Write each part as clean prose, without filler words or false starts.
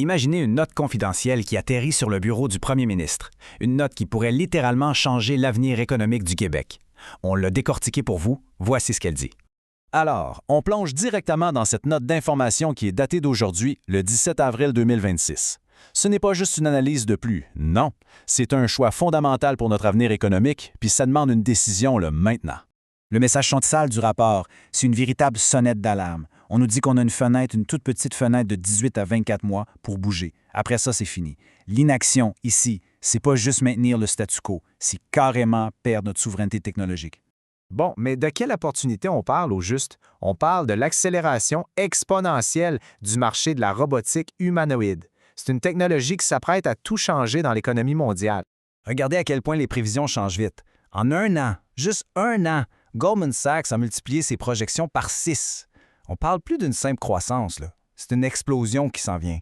Imaginez une note confidentielle qui atterrit sur le bureau du premier ministre. Une note qui pourrait littéralement changer l'avenir économique du Québec. On l'a décortiquée pour vous. Voici ce qu'elle dit. Alors, on plonge directement dans cette note d'information qui est datée d'aujourd'hui, le 17 avril 2026. Ce n'est pas juste une analyse de plus, non. C'est un choix fondamental pour notre avenir économique, puis ça demande une décision maintenant. Le message central du rapport, c'est une véritable sonnette d'alarme. On nous dit qu'on a une toute petite fenêtre de 18 à 24 mois pour bouger. Après ça, c'est fini. L'inaction, ici, c'est pas juste maintenir le statu quo, c'est carrément perdre notre souveraineté technologique. Bon, mais de quelle opportunité on parle au juste? On parle de l'accélération exponentielle du marché de la robotique humanoïde. C'est une technologie qui s'apprête à tout changer dans l'économie mondiale. Regardez à quel point les prévisions changent vite. En un an, juste un an, Goldman Sachs a multiplié ses projections par 6. On parle plus d'une simple croissance, là. C'est une explosion qui s'en vient.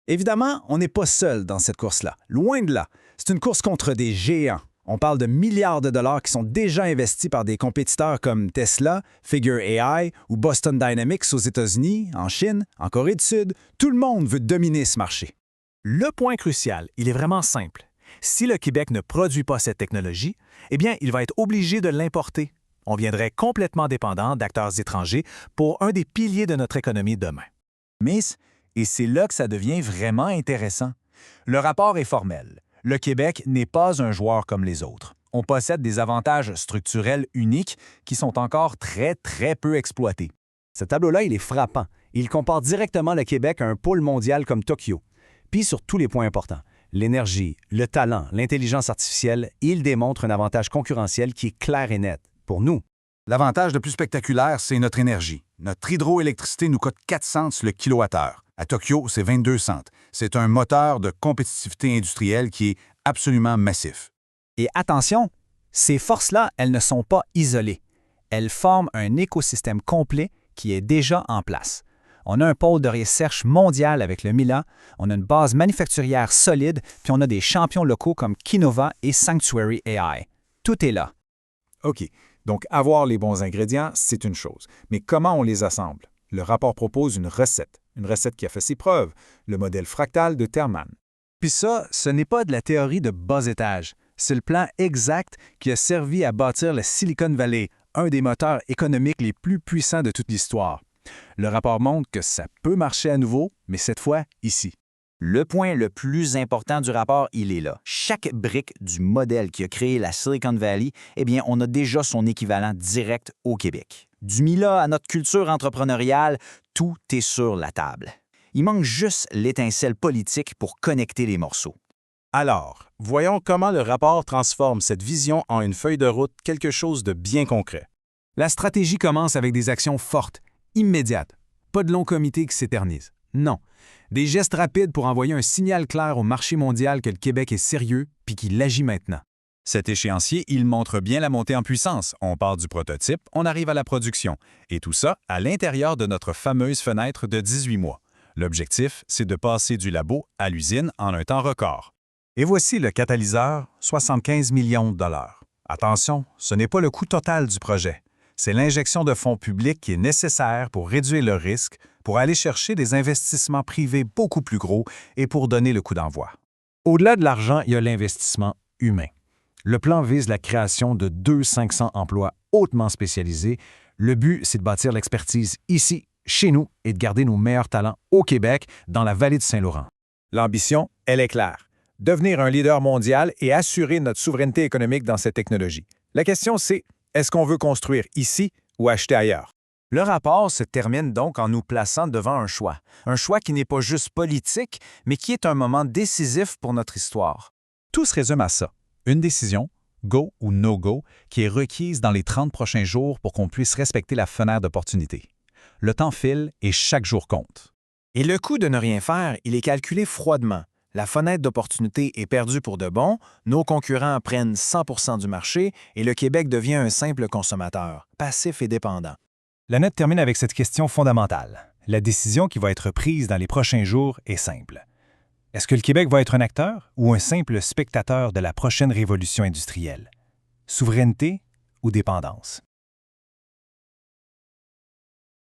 Évidemment, on n'est pas seul dans cette course-là. Loin de là. C'est une course contre des géants. On parle de milliards de dollars qui sont déjà investis par des compétiteurs comme Tesla, Figure AI ou Boston Dynamics aux États-Unis, en Chine, en Corée du Sud. Tout le monde veut dominer ce marché. Le point crucial, il est vraiment simple. Si le Québec ne produit pas cette technologie, eh bien, il va être obligé de l'importer. On viendrait complètement dépendant d'acteurs étrangers pour un des piliers de notre économie demain. Et c'est là que ça devient vraiment intéressant. Le rapport est formel. Le Québec n'est pas un joueur comme les autres. On possède des avantages structurels uniques qui sont encore très peu exploités. Ce tableau-là, il est frappant. Il compare directement le Québec à un pôle mondial comme Tokyo. Puis sur tous les points importants, l'énergie, le talent, l'intelligence artificielle, il démontre un avantage concurrentiel qui est clair et net. Pour nous. L'avantage le plus spectaculaire, c'est notre énergie. Notre hydroélectricité nous coûte 4 cents le kilowattheure. À Tokyo, c'est 22 cents. C'est un moteur de compétitivité industrielle qui est absolument massif. Et attention, ces forces-là, elles ne sont pas isolées. Elles forment un écosystème complet qui est déjà en place. On a un pôle de recherche mondial avec le Mila, on a une base manufacturière solide, puis on a des champions locaux comme Kinova et Sanctuary AI. Tout est là. OK. Donc, avoir les bons ingrédients, c'est une chose. Mais comment on les assemble? Le rapport propose une recette qui a fait ses preuves, le modèle fractal de Terman. Puis ça, ce n'est pas de la théorie de bas étage. C'est le plan exact qui a servi à bâtir la Silicon Valley, un des moteurs économiques les plus puissants de toute l'histoire. Le rapport montre que ça peut marcher à nouveau, mais cette fois, ici. Le point le plus important du rapport, il est là. Chaque brique du modèle qui a créé la Silicon Valley, eh bien, on a déjà son équivalent direct au Québec. Du Mila à notre culture entrepreneuriale, tout est sur la table. Il manque juste l'étincelle politique pour connecter les morceaux. Alors, voyons comment le rapport transforme cette vision en une feuille de route, quelque chose de bien concret. La stratégie commence avec des actions fortes, immédiates. Pas de long comité qui s'éternise. Non. Des gestes rapides pour envoyer un signal clair au marché mondial que le Québec est sérieux puis qu'il agit maintenant. Cet échéancier, il montre bien la montée en puissance. On part du prototype, on arrive à la production. Et tout ça à l'intérieur de notre fameuse fenêtre de 18 mois. L'objectif, c'est de passer du labo à l'usine en un temps record. Et voici le catalyseur, 75 millions de dollars. Attention, ce n'est pas le coût total du projet. C'est l'injection de fonds publics qui est nécessaire pour réduire le risque, pour aller chercher des investissements privés beaucoup plus gros et pour donner le coup d'envoi. Au-delà de l'argent, il y a l'investissement humain. Le plan vise la création de 500 emplois hautement spécialisés. Le but, c'est de bâtir l'expertise ici, chez nous, et de garder nos meilleurs talents au Québec, dans la vallée du Saint-Laurent. L'ambition, elle est claire. Devenir un leader mondial et assurer notre souveraineté économique dans cette technologie. La question, c'est, est-ce qu'on veut construire ici ou acheter ailleurs? Le rapport se termine donc en nous plaçant devant un choix qui n'est pas juste politique, mais qui est un moment décisif pour notre histoire. Tout se résume à ça. Une décision, go ou no go, qui est requise dans les 30 prochains jours pour qu'on puisse respecter la fenêtre d'opportunité. Le temps file et chaque jour compte. Et le coût de ne rien faire, il est calculé froidement. La fenêtre d'opportunité est perdue pour de bon, nos concurrents prennent 100 % du marché et le Québec devient un simple consommateur, passif et dépendant. La note termine avec cette question fondamentale. La décision qui va être prise dans les prochains jours est simple. Est-ce que le Québec va être un acteur ou un simple spectateur de la prochaine révolution industrielle? Souveraineté ou dépendance?